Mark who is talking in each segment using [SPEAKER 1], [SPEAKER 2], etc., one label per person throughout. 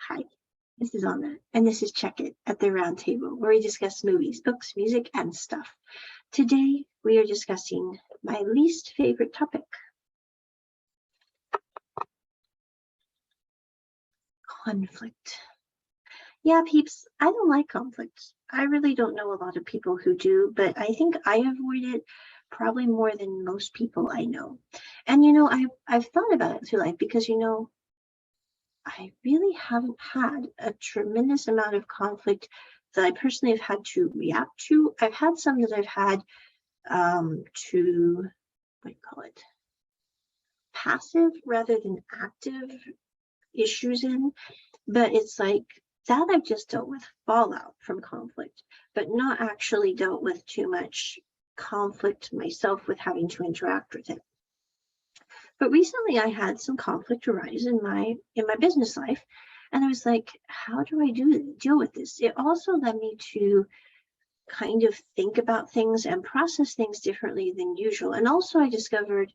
[SPEAKER 1] Hi, this is Anna, and this is Check It at the Round Table, where we discuss movies, books, music, and stuff. Today, we are discussing my least favorite topic. Conflict. Yeah, peeps, I don't like conflict. I really don't know a lot of people who do, but I think I avoid it probably more than most people I know. And I've thought about it through life because I really haven't had a tremendous amount of conflict that I personally have had to react to. I've had some that I've had to, what do you call it, passive rather than active issues in, but it's like that I've just dealt with fallout from conflict, but not actually dealt with too much conflict myself with having to interact with it. But recently I had some conflict arise in my business life, and I was like, how do I deal with this? It also led me to kind of think about things and process things differently than usual. And also I discovered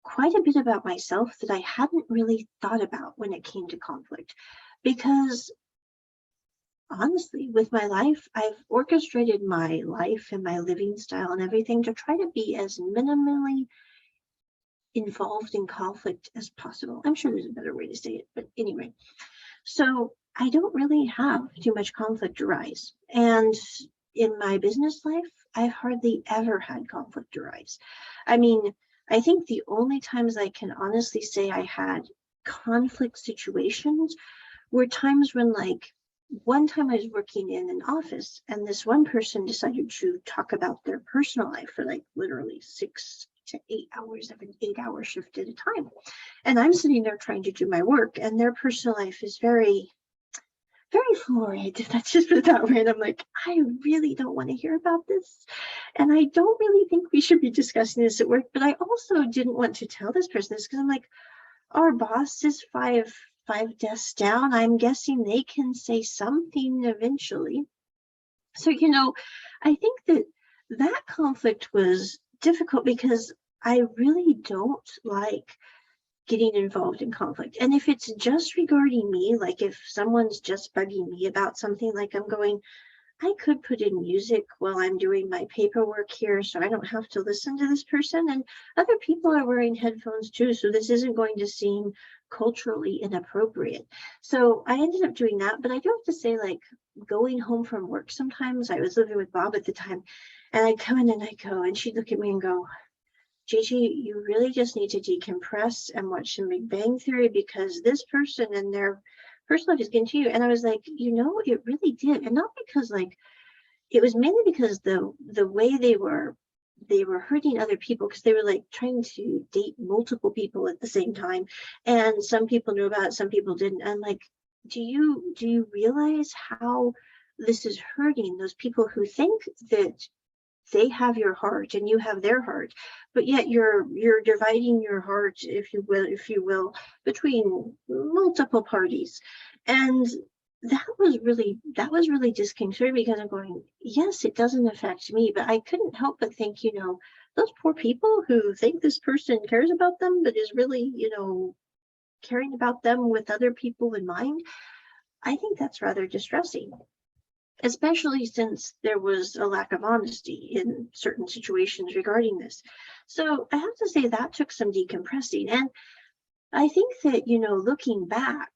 [SPEAKER 1] quite a bit about myself that I hadn't really thought about when it came to conflict. Because honestly, with my life, I've orchestrated my life and my living style and everything to try to be as minimally involved in conflict as possible. I'm sure there's a better way to say it, but anyway. So I don't really have too much conflict arise. And in my business life, I've hardly ever had conflict arise. I mean, I think the only times I can honestly say I had conflict situations were times when, like, one time I was working in an office and this one person decided to talk about their personal life for like literally 6 to 8 hours of an 8-hour shift at a time. And I'm sitting there trying to do my work, and their personal life is very, very florid. Let's just put it that way. And I'm like, I really don't want to hear about this. And I don't really think we should be discussing this at work. But I also didn't want to tell this person this because I'm like, our boss is five desks down. I'm guessing they can say something eventually. So, I think that conflict was difficult because I really don't like getting involved in conflict. And if it's just regarding me, like if someone's just bugging me about something, like I'm going, I could put in music while I'm doing my paperwork here so I don't have to listen to this person. And other people are wearing headphones too, so this isn't going to seem culturally inappropriate. So I ended up doing that. But I do have to say, like, going home from work sometimes, I was living with Bob at the time, and I'd come in and I'd go, and she'd look at me and go, Gigi, you really just need to decompress and watch some Big Bang Theory because this person and their personal life is getting to you. And I was like, it really did. And not because, like, it was mainly because the way they were hurting other people, because they were like trying to date multiple people at the same time. And some people knew about it, some people didn't. And like, do you realize how this is hurting those people who think that they have your heart and you have their heart, but yet you're dividing your heart, if you will, between multiple parties. And that was really disconcerting because I'm going, yes, it doesn't affect me, but I couldn't help but think, those poor people who think this person cares about them, but is really, caring about them with other people in mind. I think that's rather distressing, especially since there was a lack of honesty in certain situations regarding this. So I have to say that took some decompressing. And I think that, looking back,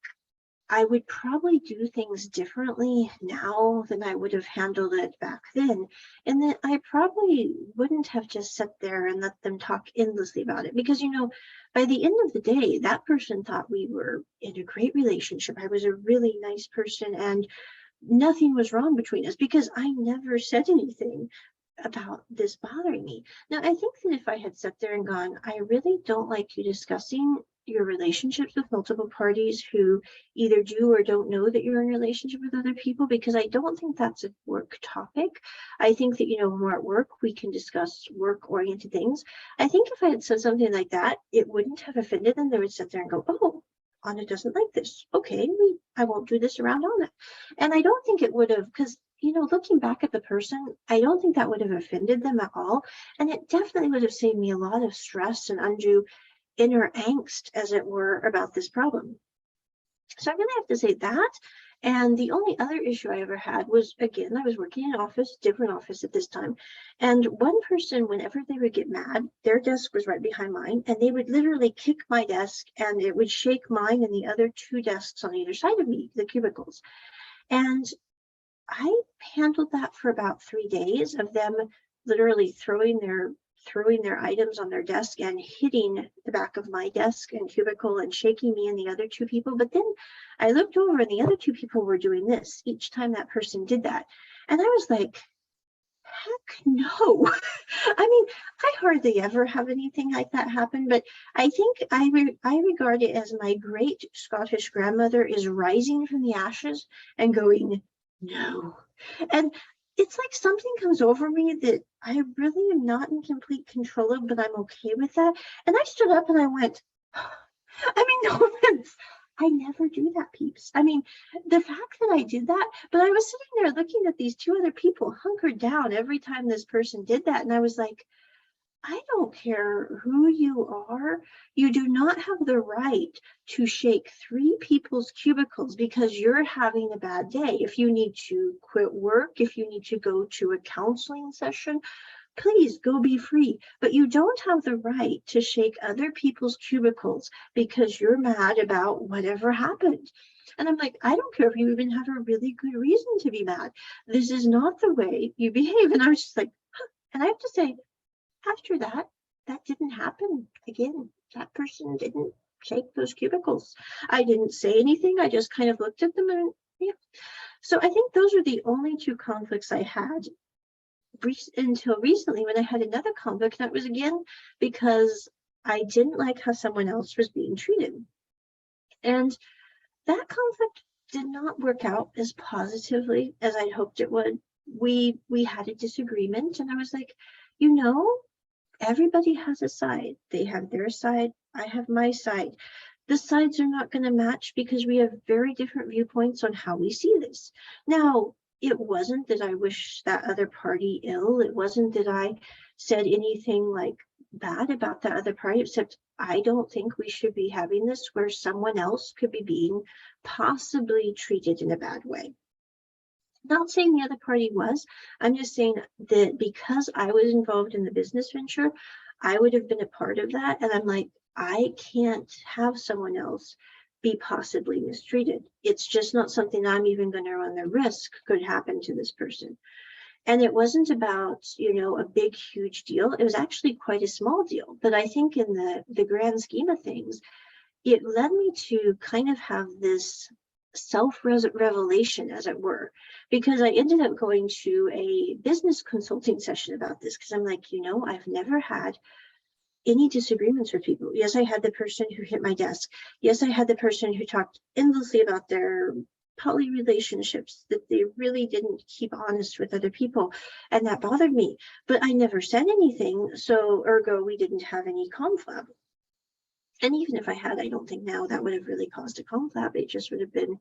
[SPEAKER 1] I would probably do things differently now than I would have handled it back then. And that I probably wouldn't have just sat there and let them talk endlessly about it. Because, by the end of the day, that person thought we were in a great relationship. I was a really nice person and nothing was wrong between us because I never said anything about this bothering me. Now, I think that if I had sat there and gone, I really don't like you discussing your relationships with multiple parties who either do or don't know that you're in a relationship with other people, because I don't think that's a work topic. I think that, when we're at work, we can discuss work-oriented things. I think if I had said something like that, it wouldn't have offended them. They would sit there and go, oh, Anna doesn't like this. Okay, I won't do this around Anna. And I don't think it would have, because, looking back at the person, I don't think that would have offended them at all. And it definitely would have saved me a lot of stress and undue inner angst, as it were, about this problem. So I'm gonna have to say that. And the only other issue I ever had was, again, I was working in an office, different office at this time. And one person, whenever they would get mad, their desk was right behind mine, and they would literally kick my desk and it would shake mine and the other two desks on either side of me, the cubicles. And I handled that for about 3 days of them literally throwing their items on their desk and hitting the back of my desk and cubicle and shaking me and the other two people. But then I looked over and the other two people were doing this each time that person did that. And I was like, heck no. I mean, I hardly ever have anything like that happen, but I think I regard it as my great Scottish grandmother is rising from the ashes and going, no. And it's like something comes over me that I really am not in complete control of, but I'm okay with that. And I stood up and I went, I mean, no offense. I never do that, peeps. I mean, the fact that I did that, but I was sitting there looking at these two other people hunkered down every time this person did that. And I was like, I don't care who you are. You do not have the right to shake 3 people's cubicles because you're having a bad day. If you need to quit work, if you need to go to a counseling session, please go be free. But you don't have the right to shake other people's cubicles because you're mad about whatever happened. And I'm like, I don't care if you even have a really good reason to be mad. This is not the way you behave. And I was just like, huh. And I have to say, after that, that didn't happen again. That person didn't shake those cubicles. I didn't say anything. I just kind of looked at them and yeah. So I think those are the only 2 conflicts I had until recently when I had another conflict. That was again because I didn't like how someone else was being treated. And that conflict did not work out as positively as I'd hoped it would. We had a disagreement and I was like, you know, everybody has a side. They have their side. I have my side. The sides are not going to match because we have very different viewpoints on how we see this. Now, it wasn't that I wish that other party ill. It wasn't that I said anything like bad about that other party, except I don't think we should be having this where someone else could be being possibly treated in a bad way. Not saying the other party was, I'm just saying that because I was involved in the business venture, I would have been a part of that. And I'm like, I can't have someone else be possibly mistreated. It's just not something I'm even going to run the risk could happen to this person. And it wasn't about, you know, a big, huge deal. It was actually quite a small deal. But I think in the grand scheme of things, it led me to kind of have this self-revelation, as it were, because I ended up going to a business consulting session about this because I'm like, you know, I've never had any disagreements with people. Yes, I had the person who hit my desk. Yes, I had the person who talked endlessly about their poly relationships, that they really didn't keep honest with other people, and that bothered me. But I never said anything, so ergo we didn't have any conflab. And even if I had, I don't think now that would have really caused a conflab. It just would have been,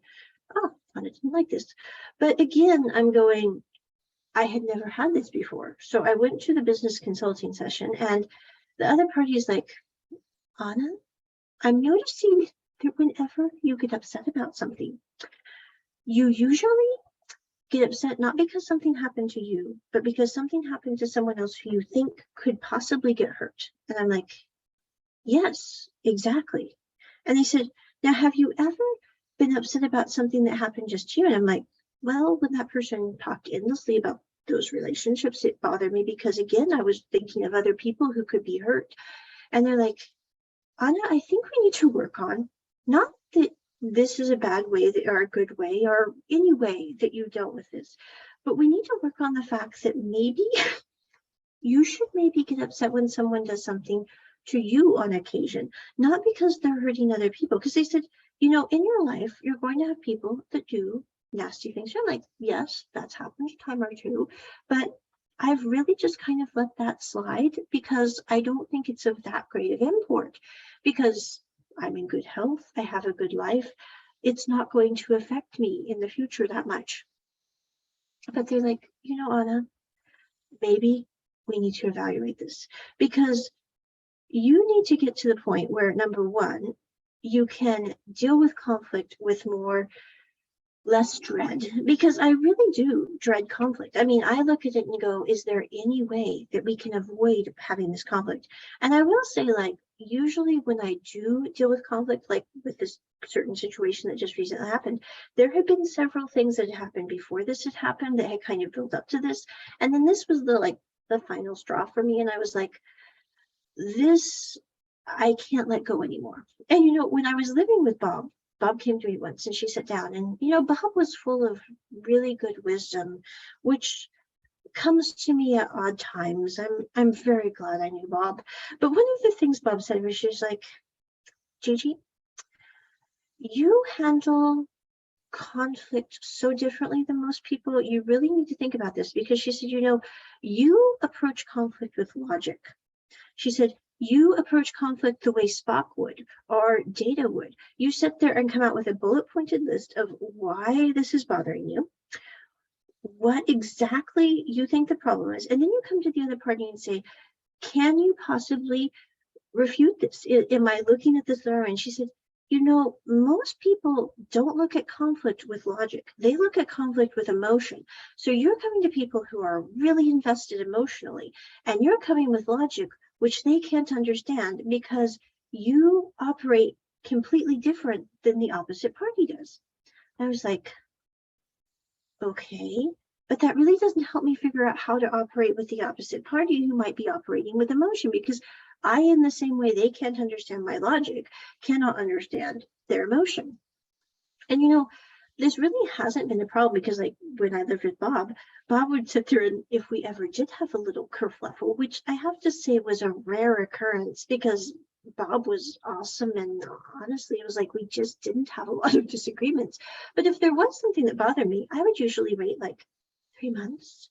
[SPEAKER 1] oh, I didn't like this. But again, I'm going, I had never had this before. So I went to the business consulting session and the other party is like, Anna, I'm noticing that whenever you get upset about something, you usually get upset not because something happened to you, but because something happened to someone else who you think could possibly get hurt. And I'm like, yes, exactly. And they said, now, have you ever been upset about something that happened just to you? And I'm like, well, when that person talked endlessly about those relationships, it bothered me because, again, I was thinking of other people who could be hurt. And they're like, Anna, I think we need to work on, not that this is a bad way or a good way or any way that you dealt with this, but we need to work on the fact that maybe you should maybe get upset when someone does something to you on occasion, not because they're hurting other people. Because they said, you know, in your life, you're going to have people that do nasty things. You're like, yes, that's happened a time or two, but I've really just kind of let that slide because I don't think it's of that great of import because I'm in good health. I have a good life. It's not going to affect me in the future that much. But they're like, you know, Anna, maybe we need to evaluate this because you need to get to the point where, number one, you can deal with conflict with less dread, because I really do dread conflict. I mean, I look at it and go, is there any way that we can avoid having this conflict? And I will say, like, usually when I do deal with conflict, like with this certain situation that just recently happened, there had been several things that had happened before this had happened that had kind of built up to this. And then this was the final straw for me. And I was like, this, I can't let go anymore. And, when I was living with Bob came to me once and she sat down, and, Bob was full of really good wisdom, which comes to me at odd times. I'm very glad I knew Bob. But one of the things Bob said was, she's like, Gigi, you handle conflict so differently than most people. You really need to think about this, because she said, you approach conflict with logic. She said, you approach conflict the way Spock would, or Data would. You sit there and come out with a bullet pointed list of why this is bothering you, what exactly you think the problem is, and then you come to the other party and say, can you possibly refute this? Am I looking at this the right way? And she said, most people don't look at conflict with logic. They look at conflict with emotion. So you're coming to people who are really invested emotionally, and you're coming with logic, which they can't understand, because you operate completely different than the opposite party does. I was like, okay, but that really doesn't help me figure out how to operate with the opposite party who might be operating with emotion, because I, in the same way they can't understand my logic, cannot understand their emotion. And this really hasn't been a problem, because like when I lived with Bob would sit there, and if we ever did have a little kerfluffle, which I have to say was a rare occurrence, because Bob was awesome, and honestly it was like we just didn't have a lot of disagreements. But if there was something that bothered me, I would usually wait like 3 months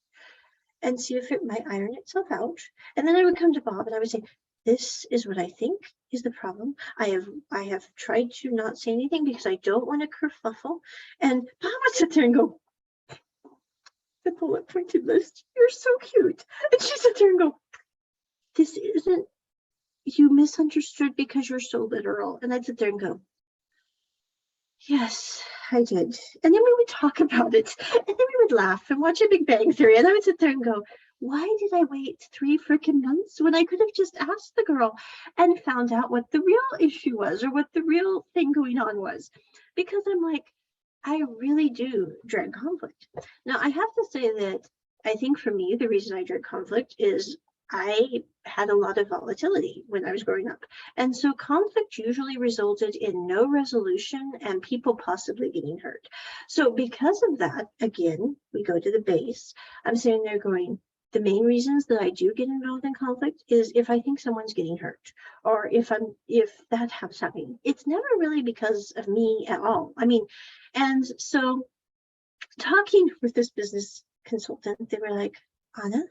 [SPEAKER 1] and see if it might iron itself out. And then I would come to Bob and I would say, this is what I think is the problem. I have tried to not say anything because I don't want to kerfuffle. And Bob would sit there and go, the bullet pointed list, you're so cute. And she'd sit there and go, this isn't, you misunderstood because you're so literal. And I'd sit there and go, yes, I did. And then we would talk about it, and then we would laugh and watch a Big Bang Theory. And I would sit there and go, why did I wait 3 freaking months when I could have just asked the girl and found out what the real issue was, or what the real thing going on was? Because I'm like, I really do dread conflict. Now, I have to say that I think for me, the reason I dread conflict is I had a lot of volatility when I was growing up. And so conflict usually resulted in no resolution and people possibly getting hurt. So because of that, again, we go to the base. I'm sitting there going, the main reasons that I do get involved in conflict is if I think someone's getting hurt, or if that happens happening. It's never really because of me at all. I mean, and so talking with this business consultant, they were like, Anna,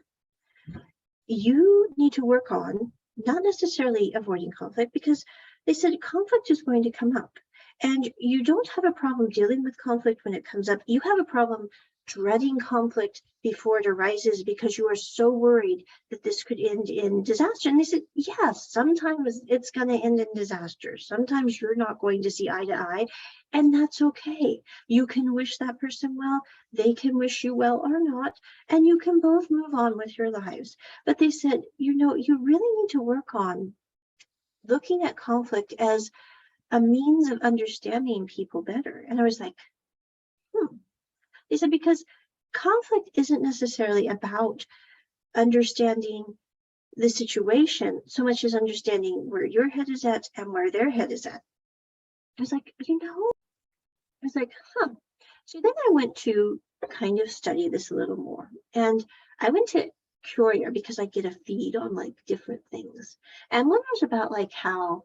[SPEAKER 1] you need to work on not necessarily avoiding conflict, because they said conflict is going to come up, and you don't have a problem dealing with conflict when it comes up. You have a problem dreading conflict before it arises, because you are so worried that this could end in disaster. And they said, yes, sometimes it's going to end in disaster. Sometimes you're not going to see eye to eye, and that's okay. You can wish that person well, they can wish you well or not, and you can both move on with your lives. But they said, you really need to work on looking at conflict as a means of understanding people better. And I was like, They said, because conflict isn't necessarily about understanding the situation so much as understanding where your head is at and where their head is at. I was like, I was like, So then I went to kind of study this a little more. And I went to Curia because I get a feed on like different things. And one was about like how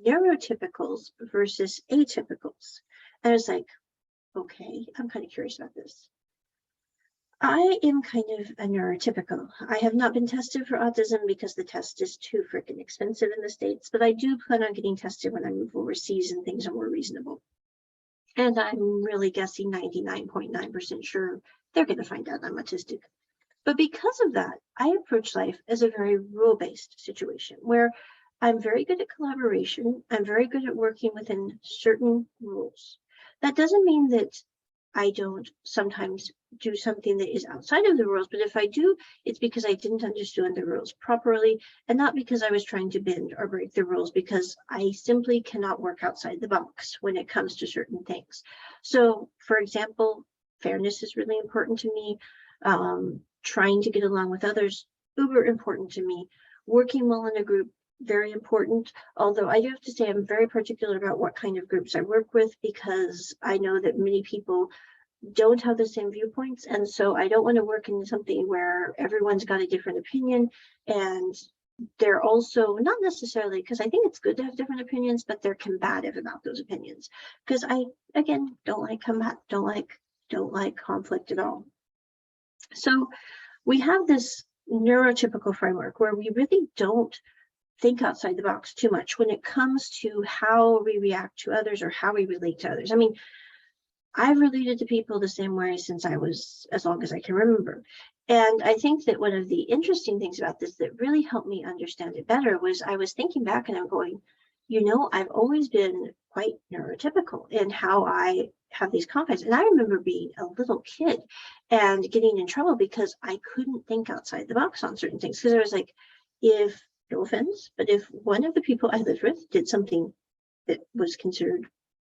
[SPEAKER 1] neurotypicals versus atypicals. And I was like, okay, I'm kind of curious about this. I am kind of a neurotypical. I have not been tested for autism because the test is too freaking expensive in the States, but I do plan on getting tested when I move overseas and things are more reasonable. And I'm really guessing 99.9% sure they're going to find out I'm autistic. But because of that, I approach life as a very rule-based situation where I'm very good at collaboration. I'm very good at working within certain rules. That doesn't mean that I don't sometimes do something that is outside of the rules, but if I do, it's because I didn't understand the rules properly and not because I was trying to bend or break the rules, because I simply cannot work outside the box when it comes to certain things. So, for example, fairness is really important to me. Trying to get along with others, uber important to me. Working well in a group, very important. Although I do have to say I'm very particular about what kind of groups I work with, because I know that many people don't have the same viewpoints. And so I don't want to work in something where everyone's got a different opinion. And they're also not necessarily, because I think it's good to have different opinions, but they're combative about those opinions. Because I, again, don't like conflict at all. So we have this neurotypical framework where we really don't think outside the box too much when it comes to how we react to others or how we relate to others. I mean, I've related to people the same way since I was as long as I can remember. And I think that one of the interesting things about this that really helped me understand it better was I was thinking back and I'm going, I've always been quite neurotypical in how I have these conflicts. And I remember being a little kid and getting in trouble because I couldn't think outside the box on certain things. Because I was like, no offense, but if one of the people I lived with did something that was considered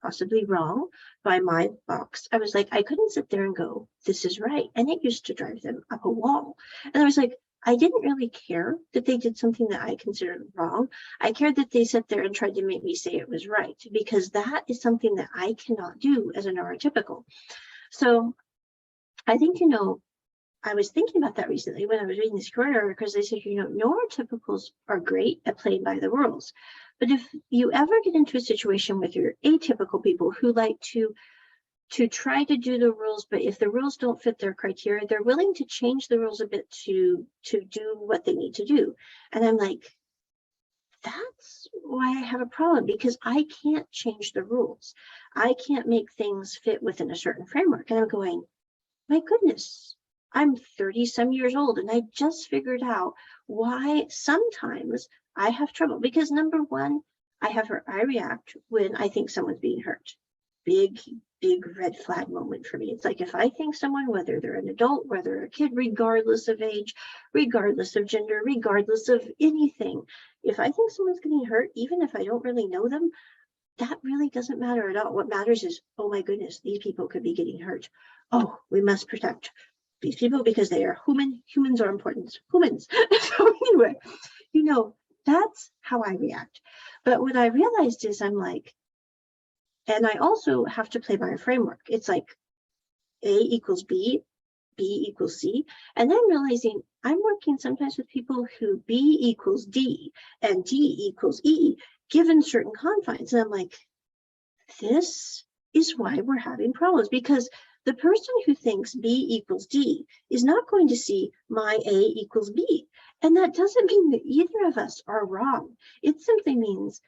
[SPEAKER 1] possibly wrong by my box, I was like, I couldn't sit there and go, this is right. And it used to drive them up a wall. And I was like, I didn't really care that they did something that I considered wrong. I cared that they sat there and tried to make me say it was right, because that is something that I cannot do as a neurotypical. So I think, I was thinking about that recently when I was reading this quarter, because they said, neurotypicals are great at playing by the rules. But if you ever get into a situation with your atypical people who like to try to do the rules, but if the rules don't fit their criteria, they're willing to change the rules a bit to do what they need to do. And I'm like, that's why I have a problem, because I can't change the rules. I can't make things fit within a certain framework. And I'm going, my goodness, I'm 30 some years old and I just figured out why sometimes I have trouble. Because number one, I react when I think someone's being hurt. Big red flag moment for me. It's like, if I think someone, whether they're an adult, whether a kid, regardless of age, regardless of gender, regardless of anything, if I think someone's getting hurt, even if I don't really know them, that really doesn't matter at all. What matters is, oh my goodness, these people could be getting hurt. Oh, we must protect these people because they are human. Humans are important. Humans. So anyway, that's how I react. But what I realized is I'm like, and I also have to play by a framework. It's like A equals B, B equals C. And I'm realizing I'm working sometimes with people who B equals D and D equals E, given certain confines. And I'm like, this is why we're having problems, because the person who thinks B equals D is not going to see my A equals B. And that doesn't mean that either of us are wrong. It simply means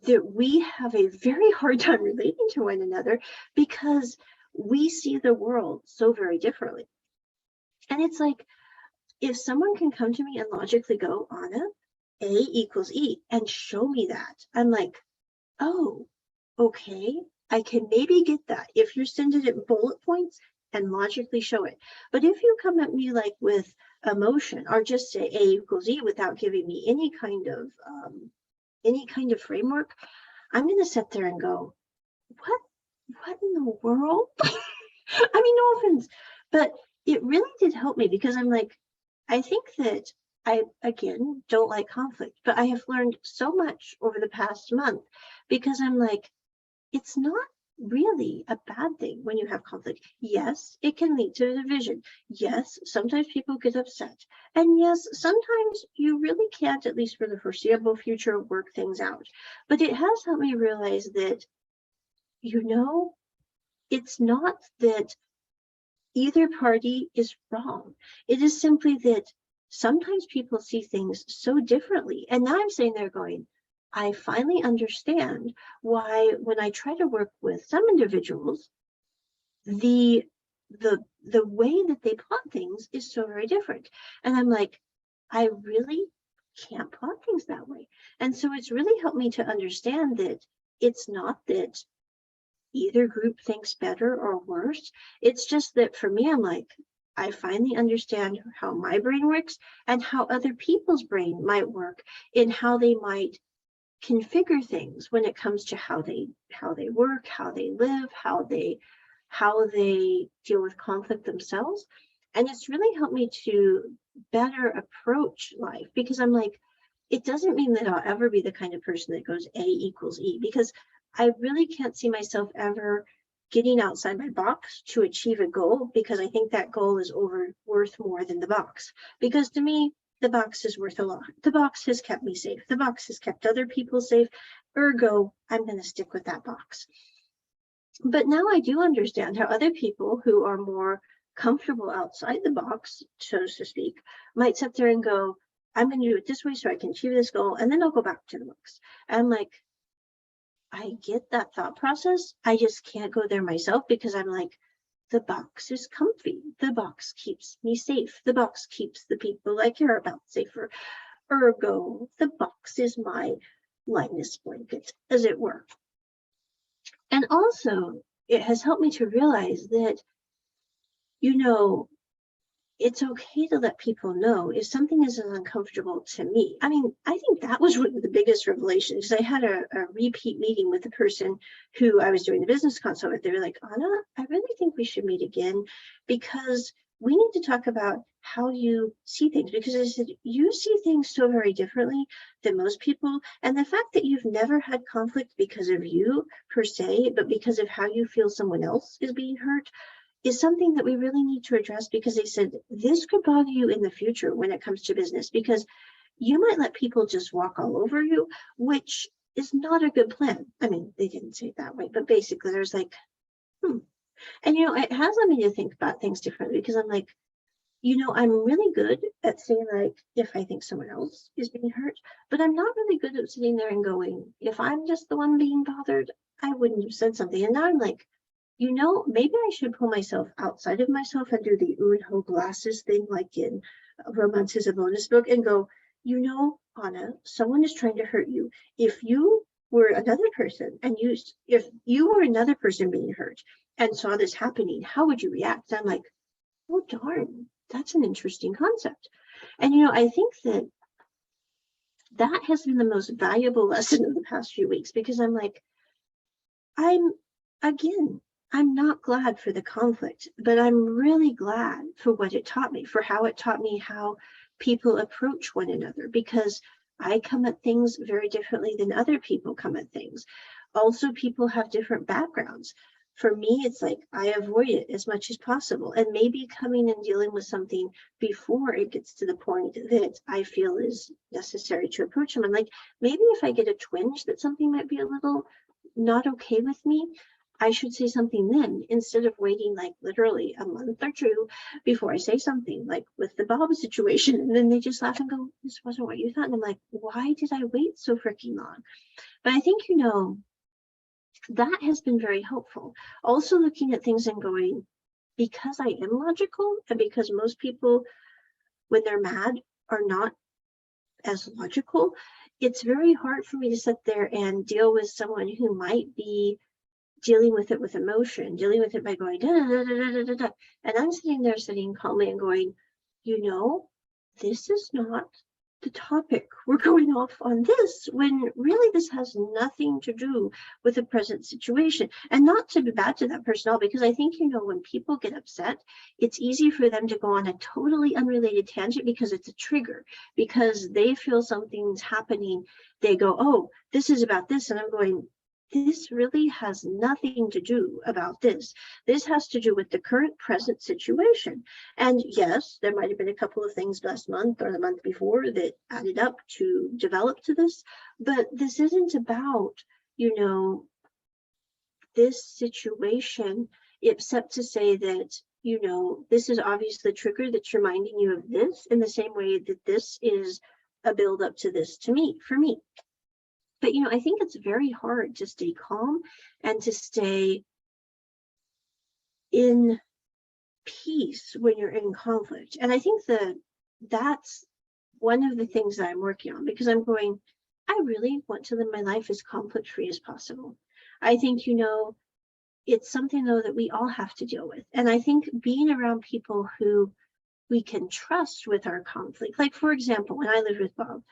[SPEAKER 1] that we have a very hard time relating to one another because we see the world so very differently. And it's like, if someone can come to me and logically go, Anna, A equals E, and show me that, I'm like, oh, okay, I can maybe get that if you're sending it in bullet points and logically show it. But if you come at me like with emotion, or just say A equals E without giving me any kind of framework, I'm going to sit there and go, what in the world? I mean, no offense, but it really did help me, because I'm like, I think that I, again, don't like conflict, but I have learned so much over the past month, because I'm like, it's not really a bad thing when you have conflict. Yes, it can lead to division. Yes, sometimes people get upset. And yes, sometimes you really can't, at least for the foreseeable future, work things out. But it has helped me realize that, it's not that either party is wrong. It is simply that sometimes people see things so differently. And now I'm sitting there going, I finally understand why when I try to work with some individuals, the way that they plot things is so very different. And I'm like, I really can't plot things that way. And so it's really helped me to understand that it's not that either group thinks better or worse. It's just that for me, I'm like, I finally understand how my brain works and how other people's brain might work, and how they might configure things when it comes to how they work, how they live, how they deal with conflict themselves. And it's really helped me to better approach life, because I'm like, it doesn't mean that I'll ever be the kind of person that goes A equals E, because I really can't see myself ever getting outside my box to achieve a goal, because I think that goal is worth more than the box. Because to me, the box is worth a lot. The box has kept me safe. The box has kept other people safe. Ergo, I'm going to stick with that box. But now I do understand how other people who are more comfortable outside the box, so to speak, might sit there and go, I'm going to do it this way so I can achieve this goal, and then I'll go back to the box. And I'm like, I get that thought process. I just can't go there myself, because I'm like, the box is comfy. The box keeps me safe. The box keeps the people I care about safer. Ergo, the box is my lightness blanket, as it were. And also, it has helped me to realize that, you know, it's okay to let people know if something is uncomfortable to me. I mean, I think that was one of the biggest revelations. I had a repeat meeting with the person who I was doing the business consult with. They were like, Anna, I really think we should meet again, because we need to talk about how you see things. Because I said, you see things so very differently than most people. And the fact that you've never had conflict because of you per se, but because of how you feel someone else is being hurt, is something that we really need to address. Because they said this could bother you in the future when it comes to business, because you might let people just walk all over you, which is not a good plan. I mean, they didn't say it that way, but basically there's like, And, it has led me to think about things differently, because I'm like, I'm really good at saying, like, if I think someone else is being hurt, but I'm not really good at sitting there and going, if I'm just the one being bothered, I wouldn't have said something. And now I'm like, maybe I should pull myself outside of myself and do the Uno glasses thing, like in Romance is a Bonus book, and go, Anna, someone is trying to hurt you. If you were another person and if you were another person being hurt and saw this happening, how would you react? I'm like, oh, darn, that's an interesting concept. And, I think that has been the most valuable lesson of the past few weeks, because I'm like, I'm not glad for the conflict, but I'm really glad for what it taught me, for how it taught me how people approach one another, because I come at things very differently than other people come at things. Also, people have different backgrounds. For me, it's like I avoid it as much as possible, and maybe coming and dealing with something before it gets to the point that I feel is necessary to approach them. I'm like, maybe if I get a twinge that something might be a little not okay with me, I should say something then, instead of waiting like literally a month or two before I say something, like with the Bob situation. And then they just laugh and go, this wasn't what you thought. And I'm like, why did I wait so freaking long? But I think, that has been very helpful. Also looking at things and going, because I am logical, and because most people, when they're mad, are not as logical, it's very hard for me to sit there and deal with someone who might be dealing with it with emotion, dealing with it by going, da, da, da, da, da, da, da. And I'm sitting there sitting calmly and going, this is not the topic. We're going off on this, when really this has nothing to do with the present situation. And not to be bad to that person at all, because I think, when people get upset, it's easy for them to go on a totally unrelated tangent, because it's a trigger, because they feel something's happening. They go, oh, this is about this. And I'm going, this really has nothing to do about this. This has to do with the current present situation. And yes, there might have been a couple of things last month or the month before that added up to develop to this, but this isn't about, this situation, except to say that, this is obviously the trigger that's reminding you of this, in the same way that this is a build up to this for me. But, I think it's very hard to stay calm and to stay in peace when you're in conflict. And I think that's one of the things that I'm working on, because I'm going, I really want to live my life as conflict free as possible. I think, it's something though that we all have to deal with. And I think being around people who we can trust with our conflict, like for example, when I lived with Bob,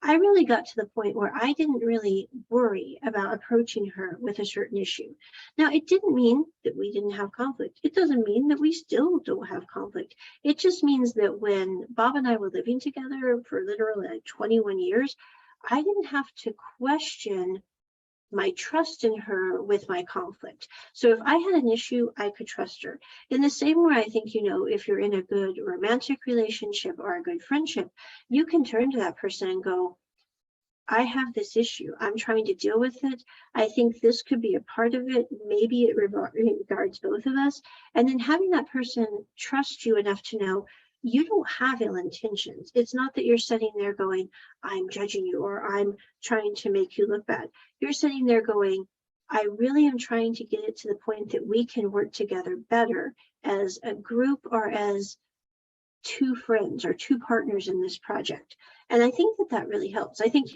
[SPEAKER 1] I really got to the point where I didn't really worry about approaching her with a certain issue. Now, it didn't mean that we didn't have conflict. It doesn't mean that we still don't have conflict. It just means that when Bob and I were living together for literally like 21 years, I didn't have to question my trust in her with my conflict. So if I had an issue, I could trust her. In the same way, I think, if you're in a good romantic relationship or a good friendship, you can turn to that person and go, I have this issue. I'm trying to deal with it. I think this could be a part of it. Maybe it regards both of us. And then having that person trust you enough to know you don't have ill intentions. It's not that you're sitting there going, I'm judging you or I'm trying to make you look bad. You're sitting there going, I really am trying to get it to the point that we can work together better as a group or as two friends or two partners in this project. And I think that really helps. I think,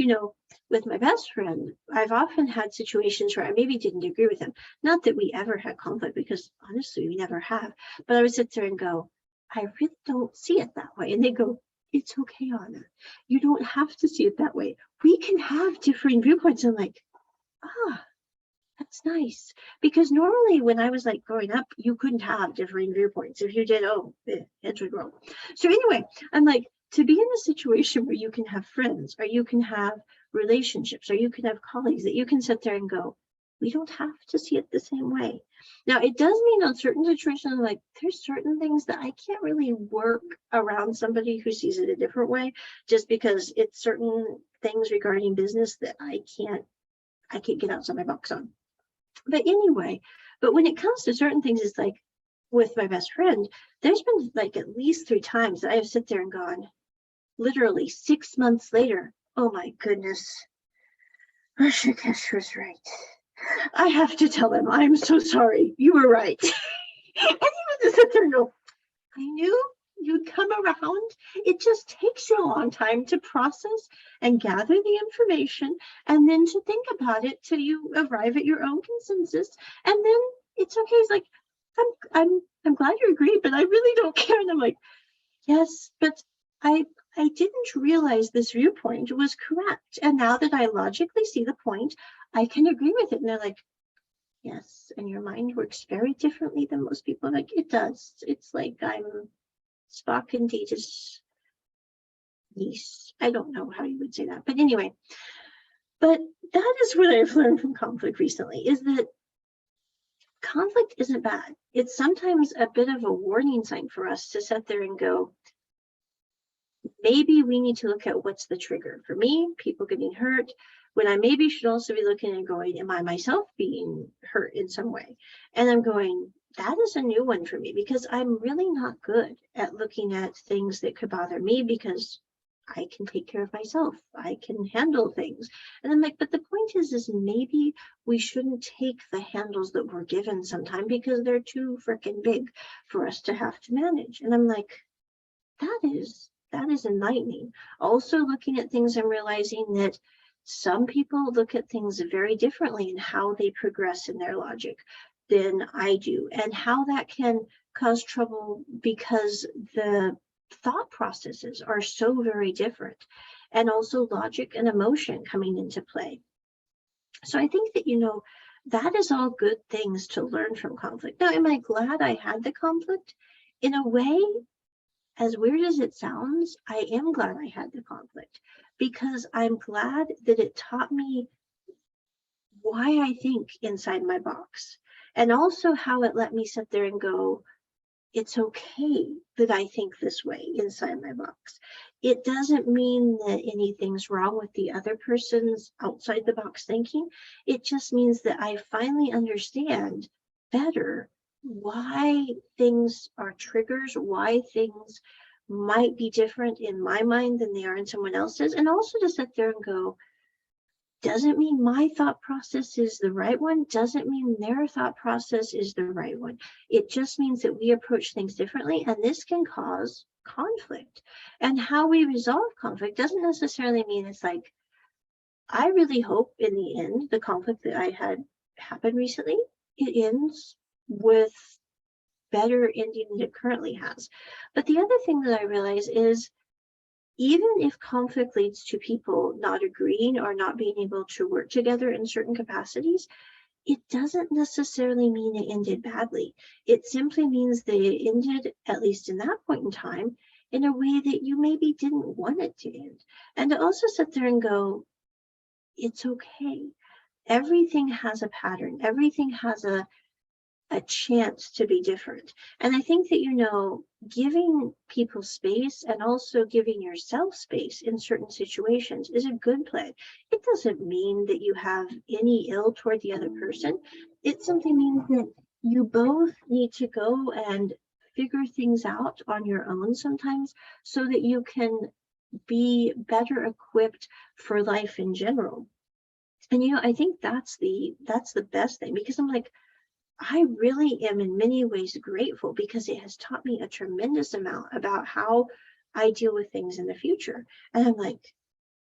[SPEAKER 1] with my best friend, I've often had situations where I maybe didn't agree with him. Not that we ever had conflict, because honestly, we never have. But I would sit there and go, I really don't see it that way. And they go, it's okay, Anna. You don't have to see it that way. We can have differing viewpoints. I'm like, that's nice. Because normally when I was like growing up, you couldn't have differing viewpoints. If you did, heads would roll. So anyway, I'm like, to be in a situation where you can have friends or you can have relationships or you can have colleagues that you can sit there and go, we don't have to see it the same way. Now, it does mean on certain situations, like there's certain things that I can't really work around somebody who sees it a different way, just because it's certain things regarding business that I can't get outside my box on. But anyway, when it comes to certain things, it's like with my best friend, there's been like at least 3 times that I have sit there and gone, literally 6 months later, oh my goodness, Rishikesh was right. I have to tell him, I'm so sorry. You were right. And he would just sit there and go, I knew you'd come around. It just takes you a long time to process and gather the information and then to think about it till you arrive at your own consensus. And then it's okay. It's like, I'm glad you agree, but I really don't care. And I'm like, yes, but I didn't realize this viewpoint was correct. And now that I logically see the point, I can agree with it. And they're like, yes, and your mind works very differently than most people. Like, it does. It's like I'm Spock and Data's niece. I don't know how you would say that. But anyway, but that is what I've learned from conflict recently, is that conflict isn't bad. It's sometimes a bit of a warning sign for us to sit there and go, maybe we need to look at what's the trigger. For me, people getting hurt, when I maybe should also be looking and going, am I myself being hurt in some way? And I'm going, that is a new one for me, because I'm really not good at looking at things that could bother me, because I can take care of myself. I can handle things. And I'm like, but the point is maybe we shouldn't take the handles that we're given sometime, because they're too freaking big for us to have to manage. And I'm like, that is enlightening. Also looking at things and realizing that some people look at things very differently in how they progress in their logic than I do, and how that can cause trouble because the thought processes are so very different, and also logic and emotion coming into play. So I think that, that is all good things to learn from conflict. Now, am I glad I had the conflict? In a way, as weird as it sounds, I am glad I had the conflict, because I'm glad that it taught me why I think inside my box, and also how it let me sit there and go, it's okay that I think this way inside my box. It doesn't mean that anything's wrong with the other person's outside the box thinking. It just means that I finally understand better why things are triggers, why things might be different in my mind than they are in someone else's. And also to sit there and go, Doesn't mean my thought process is the right one, doesn't mean their thought process is the right one. It just means that we approach things differently, and this can cause conflict. And how we resolve conflict doesn't necessarily mean it's like, I really hope in the end, the conflict that I had happen recently, it ends with better ending than it currently has. But the other thing that I realize is, even if conflict leads to people not agreeing or not being able to work together in certain capacities, it doesn't necessarily mean it ended badly. It simply means that it ended, at least in that point in time, in a way that you maybe didn't want it to end. And to also sit there and go, it's okay. Everything has a pattern. Everything has a chance to be different. And I think that, giving people space and also giving yourself space in certain situations is a good play. It doesn't mean that you have any ill toward the other person. It simply means that you both need to go and figure things out on your own sometimes, so that you can be better equipped for life in general. And I think that's the best thing, because I'm like, I really am in many ways grateful, because it has taught me a tremendous amount about how I deal with things in the future. And I'm like,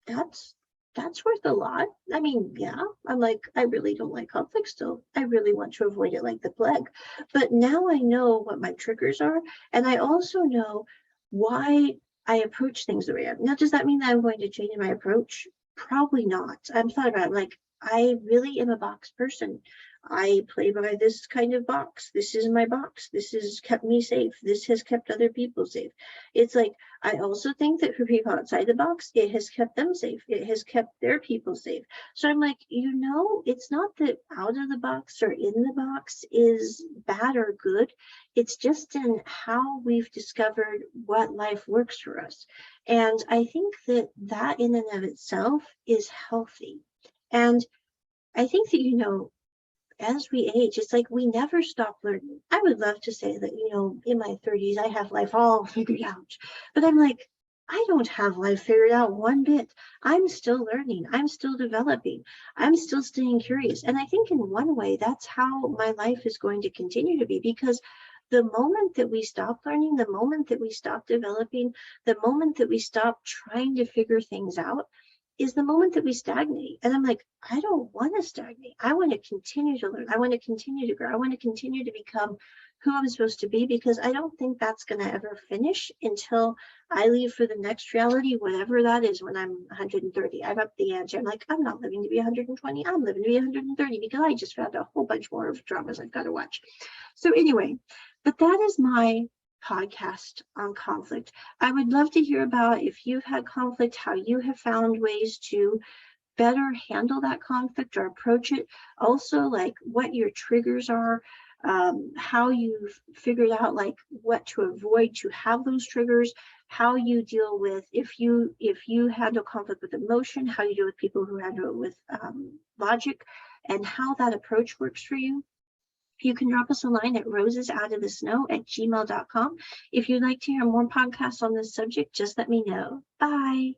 [SPEAKER 1] that's worth a lot. I mean, yeah, I'm like, I really don't like conflict still. I really want to avoid it like the plague. But now I know what my triggers are. And I also know why I approach things the way I am. Now, does that mean that I'm going to change my approach? Probably not. I'm thought about it, like, I really am a box person. I play by this kind of box. This is my box. This has kept me safe. This has kept other people safe. It's like, I also think that for people outside the box, it has kept them safe. It has kept their people safe. So I'm like, it's not that out of the box or in the box is bad or good. It's just in how we've discovered what life works for us. And I think that in and of itself is healthy. And I think that, as we age, it's like we never stop learning. I would love to say that, in my 30s, I have life all figured out. But I'm like, I don't have life figured out one bit. I'm still learning. I'm still developing. I'm still staying curious. And I think in one way, that's how my life is going to continue to be, because the moment that we stop learning, the moment that we stop developing, the moment that we stop trying to figure things out, is the moment that we stagnate. And I'm like, I don't want to stagnate. I want to continue to learn. I want to continue to grow. I want to continue to become who I'm supposed to be, because I don't think that's going to ever finish until I leave for the next reality, whatever that is, when I'm 130. I'm up the ante. I'm like, I'm not living to be 120. I'm living to be 130, because I just found a whole bunch more of dramas I've got to watch. So anyway, but that is my podcast on conflict. I would love to hear about, if you've had conflict, how you have found ways to better handle that conflict or approach it. Also, like, what your triggers are, how you've figured out like what to avoid to have those triggers, how you deal with, if you handle conflict with emotion, how you deal with people who handle it with logic, and how that approach works for you. You can drop us a line at rosesoutofthesnow@gmail.com. If you'd like to hear more podcasts on this subject, just let me know. Bye.